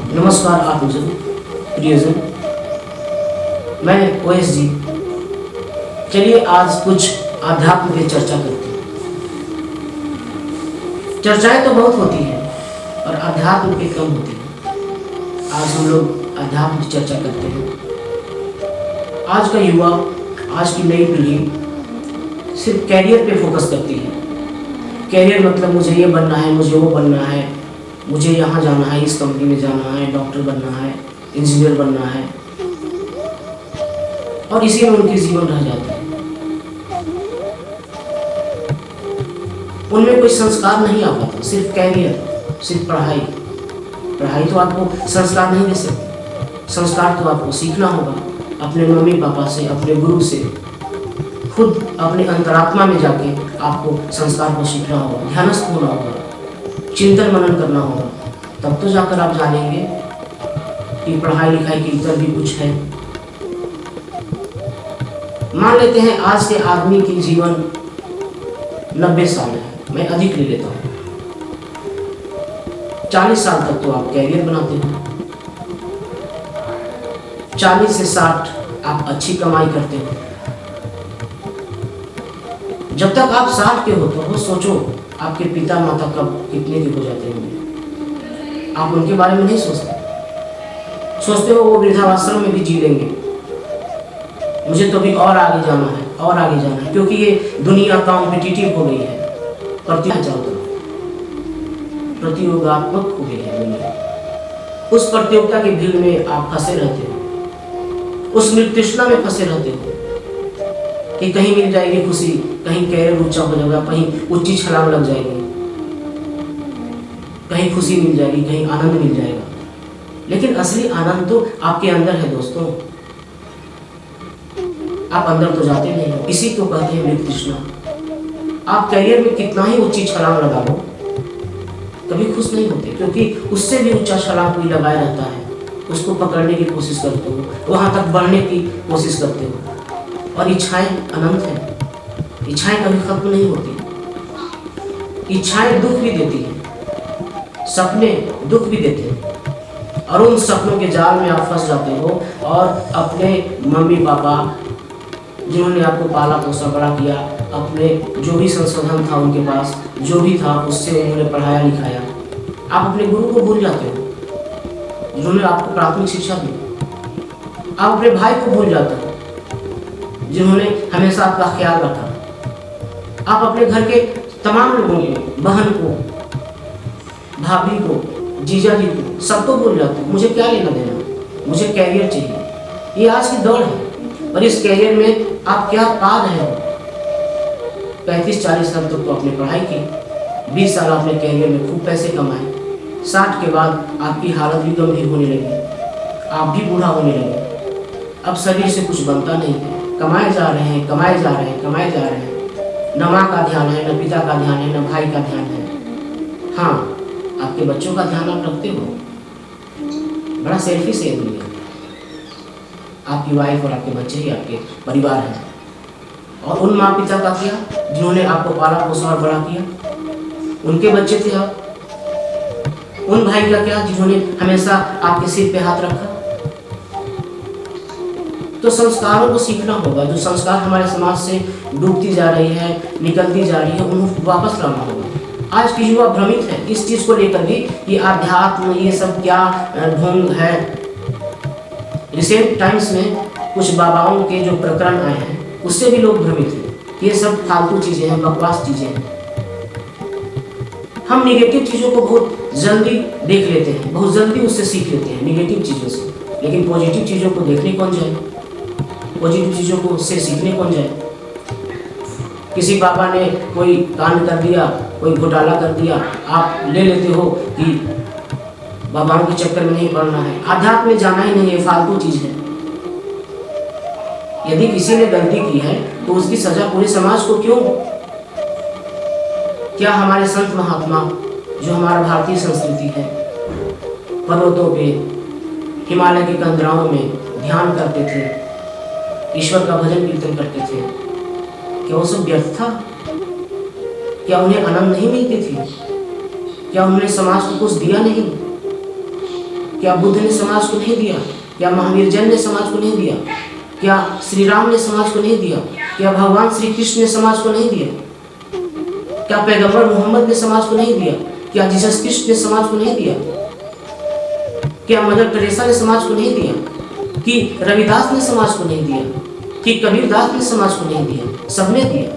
नमस्कार आत्मजन, प्रियजन, मैं ओएस जी। चलिए आज कुछ आध्यात्म पे चर्चा करते हैं। चर्चाएं तो बहुत होती हैं और आध्यात्म पे कम होती हैं। आज हम लोग आध्यात्म की चर्चा करते हैं। आज का युवा, आज की नई पीढ़ी सिर्फ कैरियर पे फोकस करती है। कैरियर मतलब मुझे ये बनना है, मुझे वो बनना है, मुझे यहाँ जाना है, इस कंपनी में जाना है, डॉक्टर बनना है, इंजीनियर बनना है, और इसी में उनके जीवन रह जाते हैं। उनमें कोई संस्कार नहीं आ पाता, सिर्फ कैरियर, सिर्फ पढ़ाई। पढ़ाई तो आपको संस्कार नहीं दे सकती। संस्कार तो आपको सीखना होगा अपने मम्मी पापा से, अपने गुरु से, खुद अपने अंतरात्मा में जाके आपको संस्कार को सीखना होगा, ध्यानस्थ होना होगा, चिंतन मनन करना होगा। तब तो जाकर आप जानेंगे कि पढ़ाई लिखाई के इतर भी कुछ है। मान लेते हैं आज के आदमी की जीवन 90 साल है, मैं अधिक ले लेता हूँ। 40 साल तक तो आप कैरियर बनाते हैं, 40 से 60 आप अच्छी कमाई करते हो। जब तक आप 60 के हो तो सोचो आपके पिता माता कब कितने के हो जाते होंगे। आप उनके बारे में नहीं सोचते हो वो वृद्धाश्रम में भी जी लेंगे। मुझे तो भी और आगे जाना है, और आगे जाना है, क्योंकि ये दुनिया कॉम्पिटिटिव हो गई है, प्रतियोगात्मक हो गई है दुनिया। उस प्रतियोगिता की भीड़ में आप फंसे रहते हो, उस निर्तृष्णा में फंसे रहते हो कि कहीं मिल जाएगी खुशी, कहीं कैरियर ऊंचा हो जाएगा, कहीं ऊंची छलांग लग जाएगी, कहीं खुशी मिल जाएगी, कहीं आनंद मिल जाएगा। लेकिन असली आनंद तो आपके अंदर है दोस्तों। आप अंदर तो जाते नहीं हो, इसी को कहते हैं निर्तृष्णा। आप कैरियर में कितना ही ऊंची छलांग लगा लो, कभी खुश नहीं होते, क्योंकि उससे भी ऊंचा छलांग कोई लगाया रहता है। उसको पकड़ने की कोशिश करते हो, वहां तक बढ़ने की कोशिश करते हो। और इच्छाएं अनंत हैं, इच्छाएं कभी खत्म नहीं होती। इच्छाएं दुख भी देती हैं, सपने दुख भी देते हैं, और उन सपनों के जाल में आप फंस जाते हो। और अपने मम्मी पापा जिन्होंने आपको पाला पोसा बड़ा किया, अपने जो भी संसाधन था उनके पास, जो भी था उससे उन्होंने पढ़ाया लिखाया, आप अपने गुरु को भूल जाते हो जिन्होंने आपको प्राथमिक शिक्षा दी। आप अपने भाई को भूल जाते हो जिन्होंने हमेशा आपका ख्याल रखा। आप अपने घर के तमाम लोगों को, बहन को, भाभी को, जीजा जी को, सबको भूल जाते हो। मुझे क्या लेना देना, मुझे कैरियर चाहिए। ये आज की दौड़ है, और इस कैरियर में आप क्या पा रहे हो। 35-40 साल तक तो आपने पढ़ाई की, 20 साल आपने कैरियर में खूब पैसे कमाए, 60 के बाद आपकी हालत भी गंभीर होने लगी, आप भी बूढ़ा होने लगे। अब शरीर से कुछ बनता नहीं है, कमाए जा रहे हैं, कमाए जा रहे हैं, कमाए जा रहे हैं। न माँ का ध्यान है, न पिता का ध्यान है, न भाई का ध्यान है। हाँ, आपके बच्चों का ध्यान आप रखते हो। बड़ा सेल्फिश है दुनिया। आपकी वाइफ और आपके बच्चे ही आपके परिवार हैं। और उन माँ पिता का क्या, जिन्होंने आपको पाला पोसा और बड़ा किया, उनके बच्चे थे आप। उन भाई का क्या, जिन्होंने हमेशा आपके सिर पे हाथ रखा। तो संस्कारों को सीखना होगा। जो संस्कार हमारे समाज से डूबती जा रही है, निकलती जा रही है, उनको वापस लाना होगा। आज की युवा भ्रमित है इस चीज को लेकर भी कि आध्यात्म ये सब क्या ढोंग है। रिसेंट टाइम्स में कुछ बाबाओं के जो प्रकरण आए हैं उससे भी लोग भ्रमित हैं। ये सब फालतू चीजें हैं, बकवास चीजें हैं। हम निगेटिव चीजों को बहुत जल्दी देख लेते हैं, बहुत जल्दी उससे सीख लेते हैं निगेटिव चीजों से। लेकिन पॉजिटिव चीजों को देखने कौन जाए, पॉजिटिव चीजों को से सीखने कौन जाए। किसी बाबा ने कोई कांड कर दिया, कोई घोटाला कर दिया, आप ले लेते हो कि बाबाओं के चक्कर में नहीं पड़ना है, आध्यात्म में जाना ही नहीं है, फालतू चीज है। यदि किसी ने गलती की है तो उसकी सजा पूरे समाज को क्यों। क्या हमारे संत महात्मा, जो हमारा भारतीय संस्कृति है, पर्वतों पे, हिमालय के कंदराओं में ध्यान करते थे, ईश्वर का भजन कीर्तन करते थे, क्या वो सब व्यर्थ था? क्या उन्हें आनंद नहीं मिलती थी? क्या उन्होंने समाज को कुछ दिया नहीं? क्या बुद्ध ने समाज को नहीं दिया? क्या महावीर जैन ने समाज को नहीं दिया? क्या श्री राम ने समाज को नहीं दिया? क्या भगवान श्री कृष्ण ने समाज को नहीं दिया? क्या पैगंबर मोहम्मद ने समाज को नहीं दिया? क्या जीसस क्रिस्ट ने समाज को नहीं दिया? क्या मदर टेरेसा ने समाज को नहीं दिया? कि रविदास ने समाज को नहीं दिया? कि कबीरदास ने समाज को नहीं दिया? सबने दिया।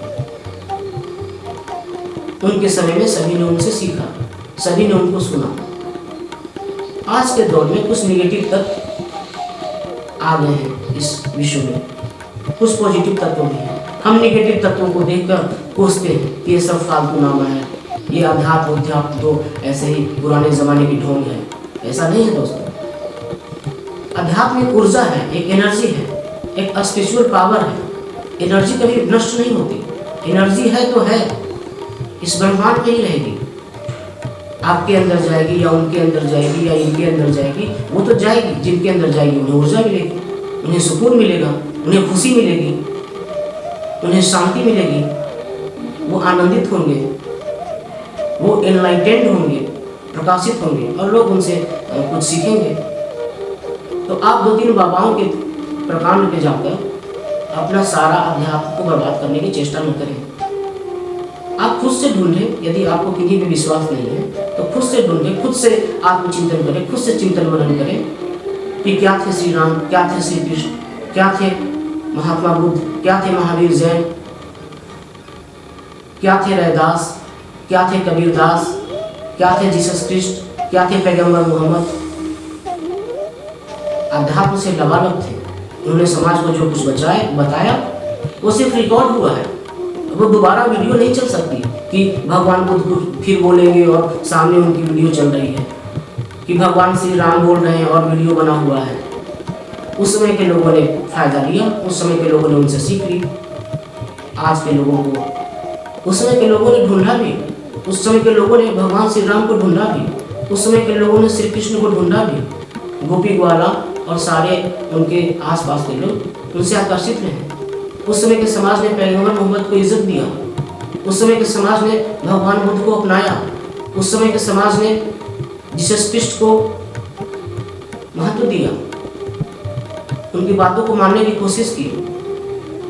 उनके समय में सभी ने उनसे सीखा, सभी ने उनको सुना। आज के दौर में कुछ निगेटिव तत्व आ गए हैं इस विश्व में, कुछ पॉजिटिव तत्व भी हैं। हम निगेटिव तत्वों को देखकर कोसते हैं कि ये सब फालतू नामा है, ये अध्यात्म तो ऐसे ही पुराने जमाने की ढोंग है। ऐसा नहीं है दोस्तों। अध्यात्म एक ऊर्जा है, एक एनर्जी है, एक स्पिरिचुअल पावर है। एनर्जी कभी नष्ट नहीं होती। एनर्जी है तो है, इस ब्रह्मांड में ही रहेगी। आपके अंदर जाएगी या उनके अंदर जाएगी या इनके अंदर जाएगी, वो तो जाएगी। जिनके अंदर जाएगी उन्हें ऊर्जा मिलेगी, उन्हें सुकून मिलेगा, उन्हें खुशी मिलेगी, उन्हें शांति मिलेगी, वो आनंदित होंगे, वो एनलाइटेंड होंगे, प्रकाशित होंगे और लोग उनसे कुछ सीखेंगे। तो आप 2-3 बाबाओं के प्रकांड पे जाकर अपना सारा अध्यात्म को बर्बाद करने की चेष्टा न करें। आप खुद से ढूंढें। यदि आपको किसी पे विश्वास नहीं है तो खुद से ढूंढें, खुद से आत्मचिंतन करें, खुद से चिंतन मनन करें कि क्या थे श्री राम, क्या थे श्री कृष्ण, क्या थे महात्मा बुद्ध, क्या थे महावीर जैन, क्या थे रैदास, क्या थे कबीरदास, क्या थे जीसस क्रिस्ट, क्या थे पैगंबर मोहम्मद। अध्यात्म से लबालब थे। उन्होंने समाज को जो कुछ बताया वो सिर्फ रिकॉर्ड हुआ है। वो दोबारा वीडियो नहीं चल सकती कि भगवान बुद्ध फिर बोलेंगे और सामने उनकी वीडियो चल रही है, कि भगवान श्री राम बोल रहे हैं और वीडियो बना हुआ है। उस समय के लोगों ने फायदा लिया, उस समय के लोगों ने उनसे सीख ली। आज के लोगों को, उस समय के लोगों ने ढूंढा भी, उस समय के लोगों ने भगवान श्री राम को ढूंढा भी, उस समय के लोगों ने श्री कृष्ण को ढूंढा भी। गोपी ग्वाला और सारे उनके आसपास के लोग उनसे आकर्षित रहे। उस समय के समाज ने पैगंबर मोहम्मद को इज्जत दिया, उस समय के समाज ने भगवान बुद्ध को अपनाया, उस समय के समाज ने जीसस क्रिस्ट को महत्व दिया, उनकी बातों को मानने की कोशिश की।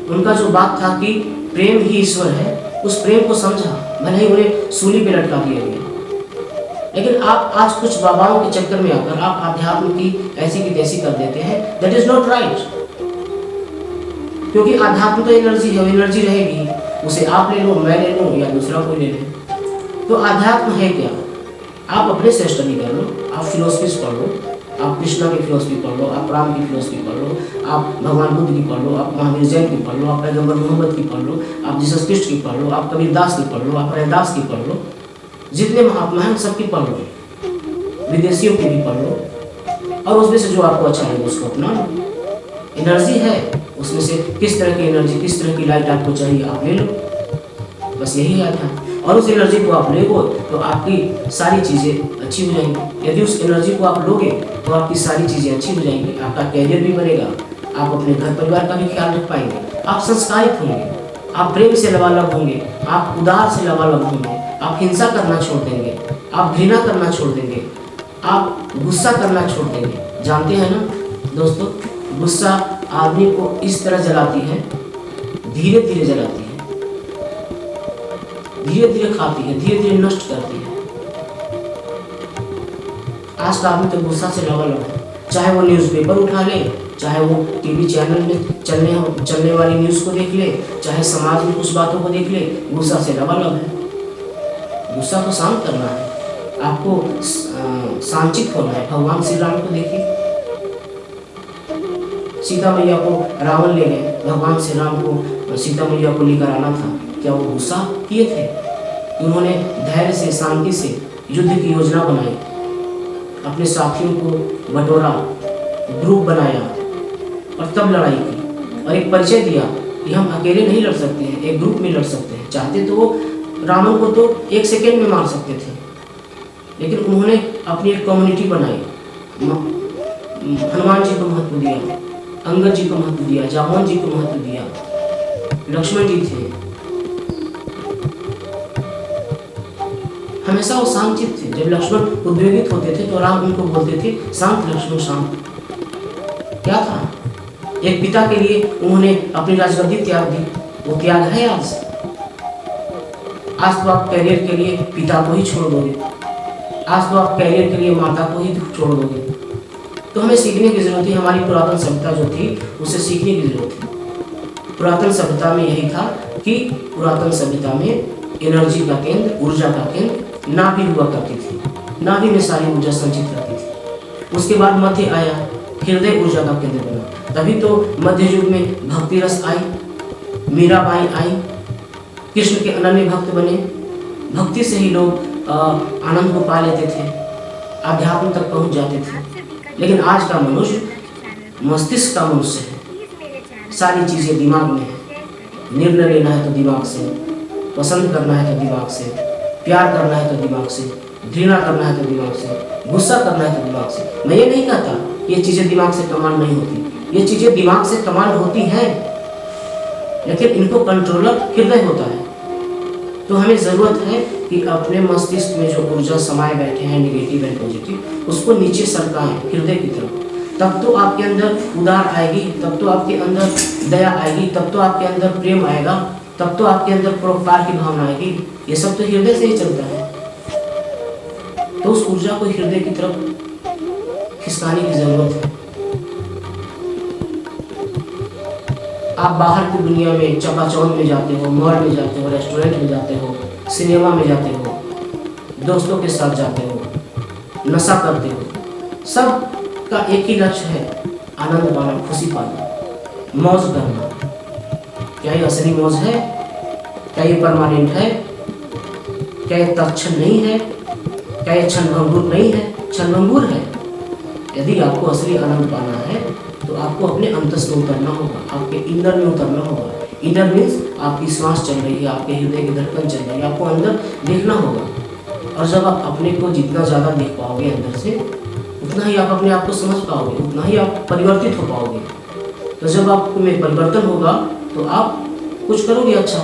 उनका जो बात था कि प्रेम ही ईश्वर है, उस प्रेम को समझा, भले ही उन्हें सूली पे लटका दिया गया। लेकिन आप आज कुछ बाबाओं के चक्कर में आकर आप अध्यात्म की ऐसी की तैसी कर देते हैं। That is not right. क्योंकि अध्यात्म तो एनर्जी है, एनर्जी रहेगी, उसे आप ले लो, मैं ले लूँ या दूसरा कोई ले ले। तो अध्यात्म है क्या? आप अपने से स्टडी कर लो, आप फिलोसफीज पढ़ लो, आप कृष्णा की फिलोसफी पढ़ लो, आप राम की फिलोसफी पढ़ लो, आप भगवान बुद्ध की पढ़ लो, आप महावीर जैन की पढ़ लो, आप पैगंबर मोहम्मद की पढ़ लो, आप जीसस क्रिस्ट की पढ़ लो, आप कबीरदास की पढ़ लो, आप रैदास की पढ़ लो, जितने महात्मा हैं सबकी पढ़ लो, विदेशियों की भी पढ़ लो और उसमें से जो आपको अच्छा लगे उसको अपना लो। एनर्जी है, उसमें से किस तरह की एनर्जी, किस तरह की लाइट आपको चाहिए आप ले लो, बस यही याद है। और उस एनर्जी को आप लेगो तो आपकी सारी चीज़ें अच्छी हो जाएंगी। यदि उस एनर्जी को आप लोगे तो आपकी सारी चीज़ें अच्छी हो जाएंगी, आपका कैरियर भी बनेगा, आप अपने घर परिवार का भी ख्याल रख पाएंगे, आप संस्कारित होंगे, आप प्रेम से लबालब होंगे, आप उदार से लबालब होंगे, आप हिंसा करना छोड़ देंगे, आप घृणा करना छोड़ देंगे, आप गुस्सा करना छोड़ देंगे। जानते हैं ना दोस्तों, गुस्सा आदमी को इस तरह जलाती है, धीरे धीरे जलाती है, धीरे धीरे खाती है, धीरे धीरे नष्ट करती है। आज का आदमी तो गुस्सा से लबालब है, चाहे वो न्यूज़पेपर उठा ले, चाहे वो टीवी चैनल में चलने वाली न्यूज़ को देख ले, चाहे समाज में कुछ बातों को देख ले, गुस्सा से लबालब है। गुस्सा को शांत करना है, आपको सांचित होना है। भगवान श्री राम को देखिए, सीता मैया को रावण ले गए, भगवान श्री राम को सीता मैया को लेकर आना था, क्या वो गुस्सा किए थे? उन्होंने धैर्य से, शांति से युद्ध की योजना बनाई, अपने साथियों को बटोरा, ग्रुप बनाया और तब लड़ाई की और एक परिचय दिया कि हम अकेले नहीं लड़ सकते हैं, एक ग्रुप में लड़ सकते हैं। चाहते तो वो रावण को तो 1 सेकेंड में मार सकते थे, लेकिन उन्होंने अपनी एक कम्युनिटी बनाई। हनुमान जी को महत्व दिया, अंगद जी को महत्व दिया, जामवंत जी को महत्व दिया, लक्ष्मण जी थे, हमेशा वो शांत चित्त थे। जब लक्ष्मण उद्वेगित होते थे तो राम उनको बोलते थे, शांत लक्ष्मण शांत। क्या था? एक पिता के लिए उन्होंने अपनी राजगद्दी त्याग दी, वो त्याग है आज। आज तो आप कैरियर के लिए पिता को ही छोड़ दोगे, आज तो आप कैरियर के लिए माता को ही छोड़ दोगे। तो हमें सीखने की जरूरत है। हमारी पुरातन सभ्यता जो थी उसे सीखने की जरूरत है। पुरातन सभ्यता में यही था कि पुरातन सभ्यता में एनर्जी का केंद्र, ऊर्जा का केंद्र नाभि हुआ करती थी। नाभि में सारी ऊर्जा संचित रहती थी। उसके बाद मध्य आया, हृदय ऊर्जा का केंद्र बना। तभी तो मध्य युग में भक्ति रस आई, मीराबाई आई, कृष्ण के अनन्य भक्त बने। भक्ति से ही लोग आनंद को पा लेते थे, अध्यात्म तक पहुंच जाते थे। लेकिन आज का मनुष्य मस्तिष्क का मनुष्य है, सारी चीजें दिमाग में है। निर्णय लेना है तो दिमाग से, पसंद करना है तो दिमाग से, प्यार करना है तो दिमाग से, घृणा करना है तो दिमाग से, गुस्सा करना है तो दिमाग से। मैं ये नहीं कहता ये चीजें दिमाग से कमांड नहीं होती, ये चीजें दिमाग से कमांड होती हैं, लेकिन इनको कंट्रोलर हृदय होता है। तो हमें जरूरत है कि अपने मस्तिष्क में जो ऊर्जा समाये बैठे हैं, नेगेटिव एंड पॉजिटिव, उसको नीचे सरकाएं हृदय की तरफ। तब तो आपके अंदर उदार आएगी, तब तो आपके अंदर दया आएगी, तब तो आपके अंदर प्रेम आएगा, तब तो आपके अंदर परोपकार की भावना आएगी। ये सब तो हृदय से ही चलता है। तो उस ऊर्जा को हृदय की तरफ खिसकाने की जरूरत है। आप बाहर की दुनिया में चकाचौंध में जाते हो, मॉल में जाते हो, रेस्टोरेंट में जाते हो, सिनेमा में जाते हो, दोस्तों के साथ जाते हो, नशा करते हो, सब का एक ही लक्ष्य है, आनंद पाना, खुशी पाना, मौज करना। क्या ये असली मौज है? क्या ये परमानेंट है? क्या ये तत्क्षण नहीं है? क्या ये क्षणभंगुर नहीं है? क्षणभंगुर है। यदि आपको असली आनंद पाना है तो आपको अपने अंतस में उतरना होगा, आपके इनर में उतरना होगा। इनर मीन्स आपकी सांस चल रही है, आपके हृदय की धड़कन चल रही है, आपको अंदर देखना होगा। और जब आप अपने को जितना ज़्यादा देख पाओगे अंदर से, उतना ही आप अपने आप को समझ पाओगे, उतना ही आप परिवर्तित हो पाओगे। तो जब आप में परिवर्तन होगा तो आप कुछ करोगे अच्छा,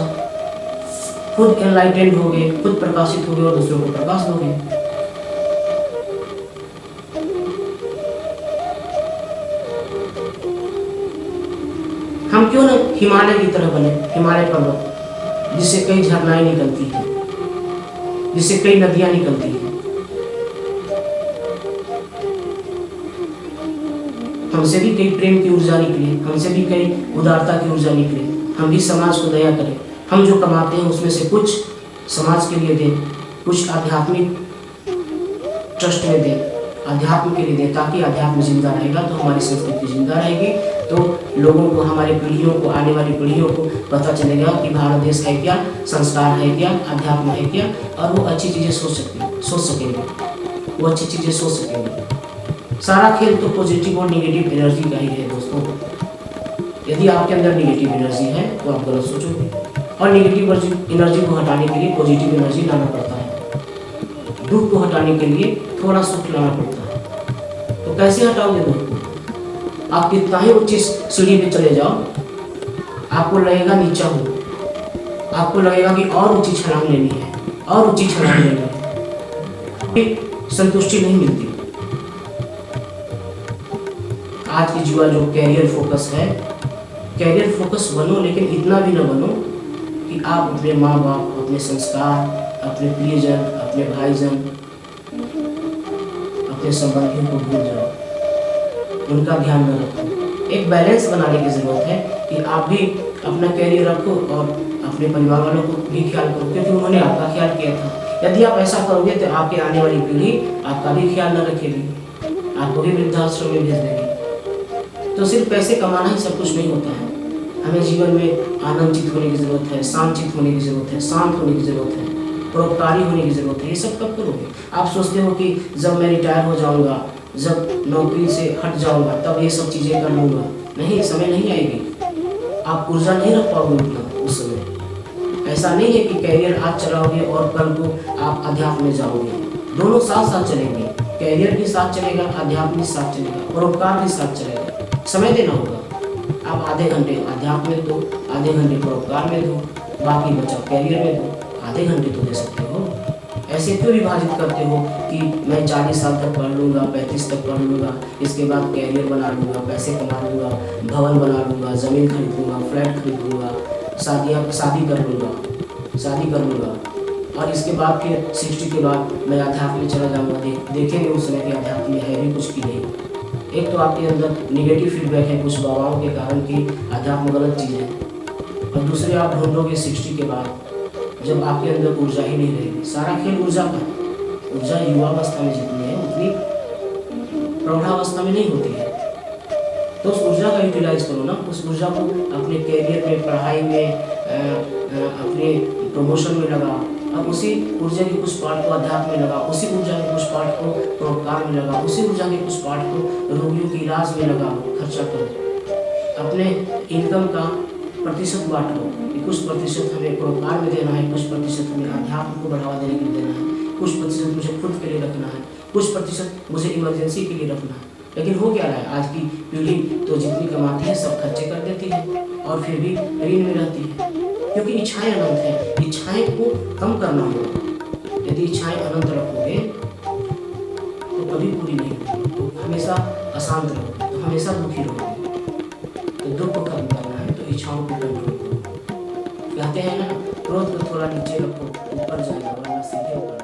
खुद एनलाइटेंड होगे, खुद प्रकाशित होगे और दूसरों को प्रकाश दोगे। हम क्यों ना हिमालय की तरह बने, हिमालय पर्वत जिससे कई झरनाएं निकलती हैं, जिससे कई नदियां निकलती हैं। हमसे भी कई प्रेम की ऊर्जा निकली, हमसे भी कई उदारता की ऊर्जा निकली। हम भी समाज को दया करें, हम जो कमाते हैं उसमें से कुछ समाज के लिए दें, कुछ आध्यात्मिक ट्रस्ट में दें, अध्यात्म के लिए दें, ताकि अध्यात्म जिंदा रहेगा तो हमारी संस्कृति जिंदा रहेगी। तो लोगों को, हमारी पीढ़ियों को, आने वाली पीढ़ियों को पता चलेगा कि भारत देश है क्या, संस्कार है क्या, अध्यात्म है क्या, और वो अच्छी चीज़ें सोच सकेंगे, वो अच्छी चीज़ें सोच सकेंगे। सारा खेल तो पॉजिटिव और नेगेटिव एनर्जी का ही है दोस्तों। यदि आपके अंदर नेगेटिव एनर्जी है तो आप गलत सोचोगे, और नेगेटिव एनर्जी को हटाने के लिए पॉजिटिव एनर्जी लाना पड़ता है। दुख को हटाने के लिए थोड़ा सुख लाना पड़ता है। तो कैसे हटाओगे दुख को? आप कितना ही ऊंची सीढ़ी पे चले जाओ, आपको लगेगा नीचा हो, आपको लगेगा कि और ऊंची छलांग लेनी है, और ऊंची छलांग लेनी है, संतुष्टि नहीं मिलती। आज की युवा जो कैरियर फोकस है, कैरियर फोकस बनो, लेकिन इतना भी न बनो कि आप अपने माँ बाप, अपने संस्कार, अपने प्रियजन, अपने भाईजन, अपने संबंधियों को भूल जाओ, उनका ध्यान न रखो। एक बैलेंस बनाने की जरूरत है कि आप भी अपना कैरियर रखो और अपने परिवार वालों को भी ख्याल करो, क्योंकि उन्होंने आपका ख्याल किया था। यदि आप ऐसा करोगे तो आपके आने वाली पीढ़ी आपका भी ख्याल न रखेगी, आपको भी वृद्धाश्रम में भेज देगी। तो सिर्फ पैसे कमाना ही सब कुछ नहीं होता है। हमें जीवन में आनंदित होने की जरूरत है, शांतित होने की जरूरत है, शांत होने की जरूरत है, परोपकारी होने की जरूरत है। ये सब कब करोगे? आप सोचते हो कि जब मैं रिटायर हो जाऊंगा, जब नौकरी से हट जाऊंगा, तब ये सब चीज़ें कर लूँगा। नहीं, समय नहीं आएगी, आप ऊर्जा नहीं रख पाओगे उतना उस समय। ऐसा नहीं है कि कैरियर आज चलाओगे और कल को आप अध्यात्म में जाओगे। दोनों साथ साथ चलेंगे, कैरियर भी साथ चलेगा, अध्यात्म भी साथ चलेगा, परोपकार भी साथ चलेगा। समय देना होगा। आप आधे घंटे अध्यात्म में दो, आधे घंटे परोपकार में दो, बाकी बचा कैरियर में दो। आधे घंटे तो दे सकते हो। ऐसे क्यों विभाजित करते हो कि मैं 40 साल तक पढ़ लूँगा, 35 तक पढ़ लूँगा, इसके बाद कैरियर बना लूँगा, पैसे कमा लूँगा, भवन बना लूँगा, ज़मीन खरीद लूँगा, फ्लैट खरीद लूँगा, शादी कर लूँगा और इसके बाद फिर 60 के बाद मैं अध्यात्म में चला जाऊँगा। देखेंगे उस समय कि अध्यात्म में है भी कुछ की नहीं। एक तो आपके अंदर निगेटिव फीडबैक है कुछ बाबाओं के कारण कि अध्यात्म गलत चीज़ है, और दूसरे आप ढूंढोगे 60 के बाद जब आपके अंदर ऊर्जा ही नहीं रहेगी। सारा खेल ऊर्जा का है। ऊर्जा युवावस्था में जितनी है उतनी प्रौढ़ावस्था में नहीं होती है। तो उस ऊर्जा का यूटिलाइज करो ना, उस ऊर्जा को अपने कैरियर में, पढ़ाई में, अपने प्रमोशन में लगाओ, अब उसी ऊर्जा के कुछ पार्ट को अध्यात्म में लगाओ, उसी ऊर्जा के कुछ पार्ट को परोपकार में लगाओ, उसी ऊर्जा के कुछ पार्ट को रोगियों के इलाज में लगाओ, खर्चा करो। अपने इनकम का प्रतिशत बांटो कि कुछ प्रतिशत हमें परोपकार में देना है, कुछ प्रतिशत हमें अध्यात्म को बढ़ावा देने के लिए देना है, कुछ प्रतिशत मुझे खुद के लिए रखना है, कुछ प्रतिशत मुझे इमरजेंसी के लिए रखना है। लेकिन हो क्या रहा है, आज की पीढ़ी तो जितनी कमाती है सब खर्चे कर देती है और फिर भी ऋण में रहती है, क्योंकि इच्छाएं अनंत है। इच्छाएं को कम करना होगा। यदि इच्छाएं अनंत रखोगे तो कभी पूरी नहीं होगी, तो हमेशा अशांत रहोगे, तो हमेशा दुखी रहोगे। तो दुख को कम करना है तो इच्छाओं को कंट्रोल करो। कहते हैं ना, क्रोध को थोड़ा नीचे रखो, ऊपर जाएगा, वरना सीधे ऊपर।